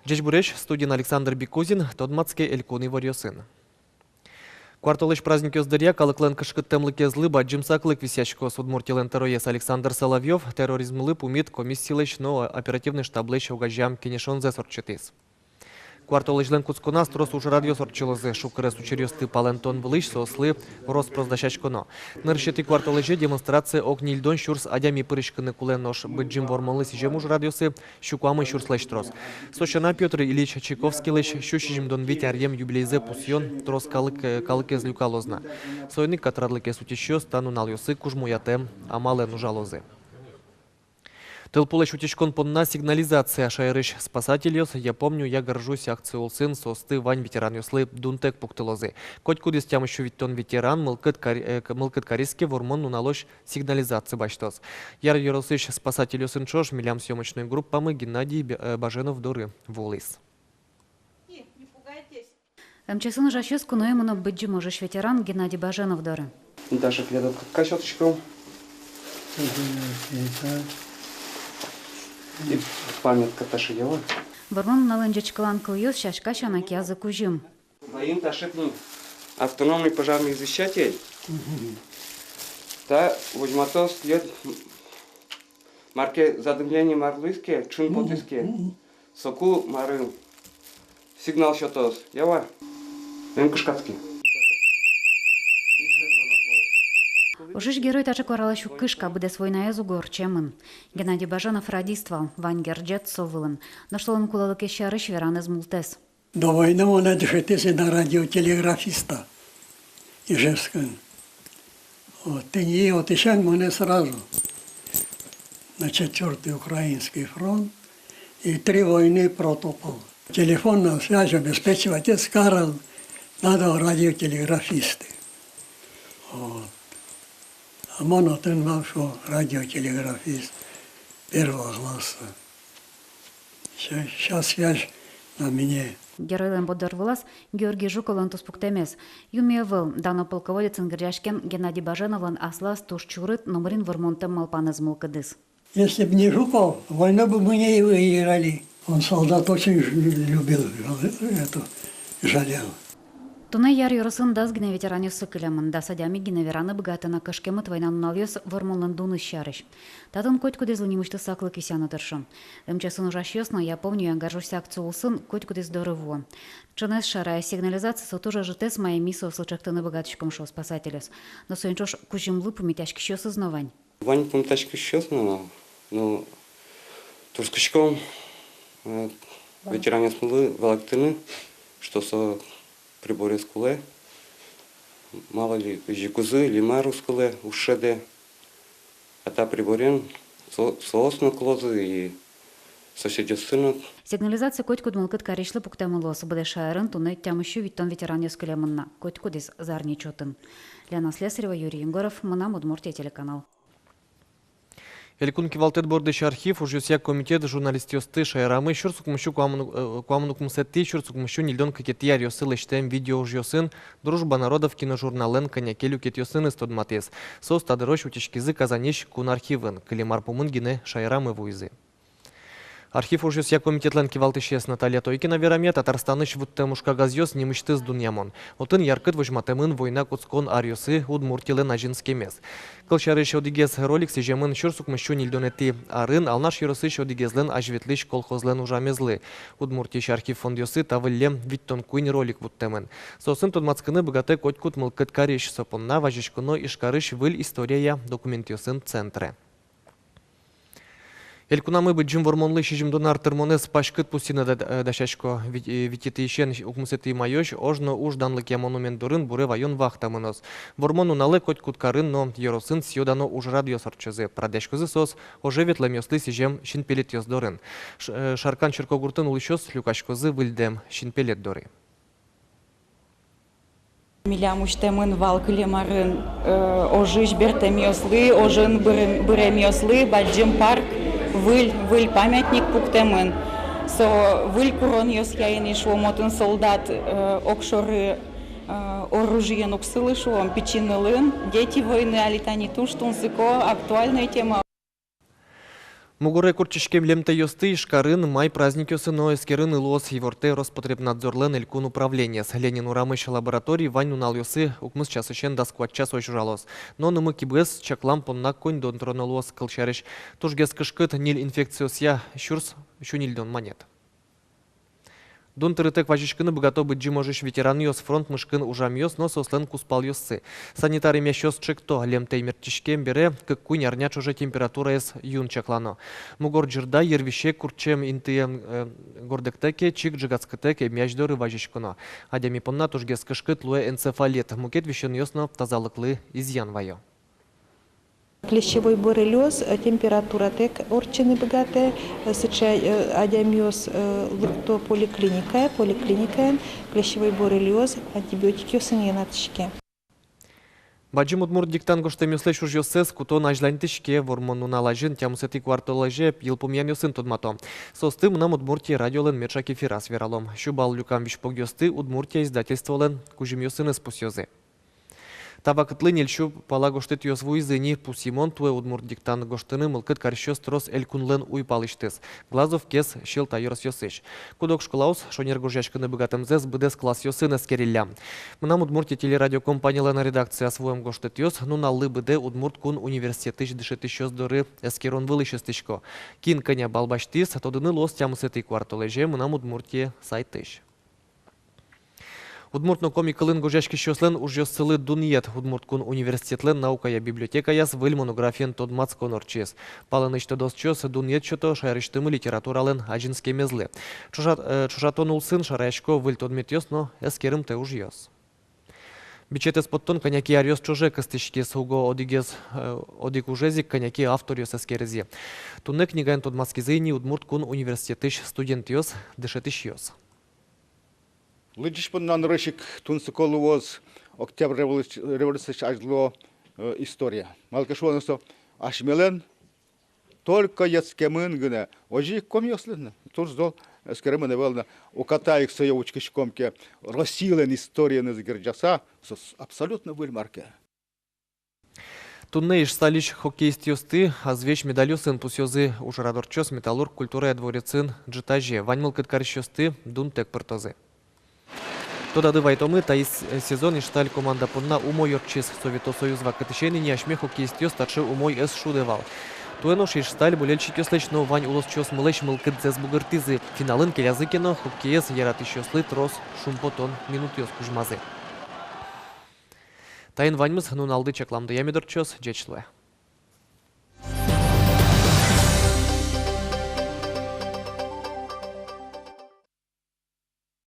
Джечбуреш, студент Александр Бекузин, Тодмацкий Элькуный Варьосын. Кварталыш праздник ёздыря, калыклен кышкыт темлыке злы, баджимсаклык висячко судмуртилен тароес Александр Соловьев, терроризмлы пумит комиссиялыш, но оперативный штаблыш угажам кенешон зесорчетис. Кварталышлен куцкона строс уж радио сорчилозе, шукрес учерёсты палентон влыш, сослы роспроздащачконо. Нырщеты кварталыше демонстрация огнильдон шурс адями пырышканы кулен нож быджим вормалы сижем уж радиосы, щукамы шурслэш трос. Сощана Петр Ильич Чайковский лэш, щущижим дон вить арьем юбилейзе пусьон, трос калыкез люкалозна. Сойны катрадлыке сутищё стану налёсы кужмуятем, амален ужалозе. Тылпулыш утечкон понна сигнализация шайрыш спасателёс. Я помню, я горжусь акцией улсын состы вань ветеран ёслы дунтек пуктылозы. Коть кудис тям еще виттон ветеран мылкыт корейский вормон уналош сигнализация баштос. Яр ёросыш спасателёсын чош милям съемочной группамы Геннадий Баженов доры волыс. МЧСны жащес куноемуна быджи можеш ветеран Геннадий Баженов доры. Даша клеток качеточку. И памятка Ташиева. Вормон налынджечкалан кылйос шашка шанаки азы кужим. Воим Ташипни, автономный пожарный извещатель. Та возьматос лет марке задымление марлыске, чин потыске. Соку марын. Сигнал счетос. Ява. Вемкашкацкий. Ужиш герой тача коралашу кышка буде свой наезу горчемын. Геннадий Баженов радиствал, Вань Герджет совылын. Нашлон кулалыке шарыш веран из мултес. До войны он отжитился на радиотелеграфиста Ижевского. Вот, и вот еще мы сразу на 4-й Украинский фронт и 3 войны протопал. Телефонную связь обеспечивать отец Карл, надо радиотелеграфисты. Вот. А монотон был радиотелеграфист первого класса. Сейчас связь на мне. Геройлен бодорвылас Георгий Жуковлан туспуктемес. Юмевыл дано полководец Ингряшкен Геннадий Баженовлан аслас туш чурыт номерин вормонтем малпанез мулкадыс. Если бы не Жуков, войну бы мы не выиграли. Он солдат очень любил эту, жалел. Туна яр йоросын дазгine ветераню сыкылямын, да садями гine вераны богатына кышкемыт войнан налёс вормонлан дуны щарыш. Татын коть кудез лунимышты саклы кисяны тыршым. МЧСын ужащёсно, я помню, я горжусь акцию улсын, коть кудез дорыво. Чынес шарая сигнализация сотужа житес моя миссия в случаях тыны богатышком шо спасателес. Но соинчош кужимлы помитяшки щё сознавань. Вань помитяшки щё сознавань, но турскачком ветеране смылы валактыны, что со приборы скуле, мало ли жикузы, лимару скуле, ушеде, а та приборен соосно клозы и соседи сына. Сигнализация коть куд мылкыт каришлы пуктамылос, быды шайрын туны тямыщу виттон ветеран ёскылямынна, коть кудис зарничотын. Лена Слесарева, Юрий Егоров, Мына, Удмуртия, телеканал. Элькун кивалтет бордыш архив, уж юсяк комитет журналистёсты шайрамы, шурсук мыщу куамнук мсетти, шурсук мыщу нильдон кекетияр ёсы лештем видео уж ёсын, дружба народов киножурнален конякелю кет ёсын из тодматес. Сос тадырош утечкизы казанеш кун архивын, калимар пумынгине шайрамы вуйзы. Архив уж юсяк комитетлен кивалтышес Наталья Тойкина вераме, Татарстаныш вуттемушка газёс немыштыз дуньямон. Отын яркыт вожматемын война куцкон арьосы удмуртилен ажинскемес. Кылчары шодигез ролик сижемын шурсук мыщу нильдонети арын, алнаш юросы шодигезлен ажветлиш колхозлен ужамезлы. Удмуртиш архив фондёсы тавыллем виттон куин ролик вуттемын. Сосын тодмацкыны богаты котькут мылкыт кариш сопонна важишкуно ишкарыш выль история документёсын центре. Элькунамы быджим вормонлы шижимдон артырмонес пашкыт пустина дашашко вититишен укмусети майош ожно уж данлыке монумент дурын буре вайон вахтамынос. Вормон уналы коть куткарын но йоросын сьодано уж радио сорчезе. Прадешкозы сос ожеветлем ёслы сижем шинпелет ёздорын. Шаркан черкогуртын улышос люкашкозы выльдем шинпелет доры. Милям уштемын валкылемарын ожиж бертем ёслы, ожын бырем ёслы, баджим парк. Выль памятник пуктемын. Со выль курон ёс яйни шуомотын солдат окшоры оружиен уксылы шуом печинылын. Дети войны алитани туштун сыко актуальная тема. Мугуре курчишкем лемте йосты, шкарын, май праздник йосыно, эскерын илос, еворте Роспотребнадзорлен элькун управление. Ленин урамыш лабораторий вань нунал йосы, укмыс часышен даскуатчас ойшужалос. Но нымы кибес чаклам понна конь дон тронолос кылчарыш. Тужгес кышкыт нил инфекциосия, щурс щунильдон монет. Дун тырытек вачишкыны богато быть джиможиш ветеран йос фронт мышкын ужам йос, но сослен куспал йоссы. Санитары мящос чекто, лемтей мертишкем бере, как кунь арняч уже температура эс юн чаклано. Мугор джирда ервище курчем интыем гордектеке, чик джигацкетеке мяждоры вачишкыно. Адями понна тужгес кышкыт луэ энцефалит, мукет вещен йосно тазалыклы изъян вайо. Клещевой боррелиоз, температура тек орчины богатые, сейчас адямиоз то поликлиника, клещевой боррелиоз, антибиотики осененатышке. Баджим удмур диктан гоштемюсле шужьосес, куто нажлантышке, вормону налажин, тямусети квартолаже, елпумьян йосын тодмато. Состы мнам удмуртии радиолен мечаки фирас вералом. Шубал люкам вишпогьосты удмуртия издательстволен кужим йосын эспусьозе. Тавакытлы нельшу пала гоштет йосву изыни пусимон туэ удмур диктан гоштыны мылкыт карщос трос элькунлен уй палыштыз. Глазов кес шил тайорс йосыш. Кудок школаус шонер гужяшкыны богатымзес быдес класс йосын эскерилля. Мнам удмуртия телерадиокомпаниялена редакция своем гоштет йос, нуналлы быде удмурт кун университетыш дышетыш йоздоры эскерон вылышестышко. Кин коня балбаштыз, тодыны лос тямусеты квартолеже мнам удмуртия сайтыш. Удмуртно комикалын гожашки щослен уж йоссылы дуниет. Удмурткун университетлен наукая библиотека яс выль монографиен тодмац конорчес. Палыныш тодос чос дуниет чото шайрыштымы литературален аджинске мезлы. Чужатон улсын шарайшко выль тодмет йос, но эскерым те уж йос. Бичетес подтон коняки арьос чуже кыстышки суго одик ужезик коняки автор йос эскерези. Тунне книгаен тодмацки зыйни удмурткун университетыш студент йос дышетыш йос. Лыджишпыннан рышик тунсыколу воз октябрь революция ажло история. Малкашвоносо ашмелен только яцкемын гына. Ожи комьослен. Турздол скеремен евелна. Укатаик соевучки шкомке росилен история незгерджаса абсолютно выльмарке. Тунне иш сталич хоккеист йосты, азвеч медалью сын пусёзы уж радорчос металлург культура дворецын джитаже. Ваньмыл кыткарищ йосты дун тек пыртозы. Тодады вайтомы таис сезон ишталь команда понна умой йорчис Совето Союз вакытышени не ашме хоккеист йос тачы умой эс шудевал. Туэнош ишталь болельщик йослеч, но вань улос чос мылыч мылкыт зез бугыртызы. Финалын келязыкено хоккеес яратыш йослы трос шумпотон минут йос кужмазы. Тайын ваньмыз нун алды чакламды ямедор чос джечлы.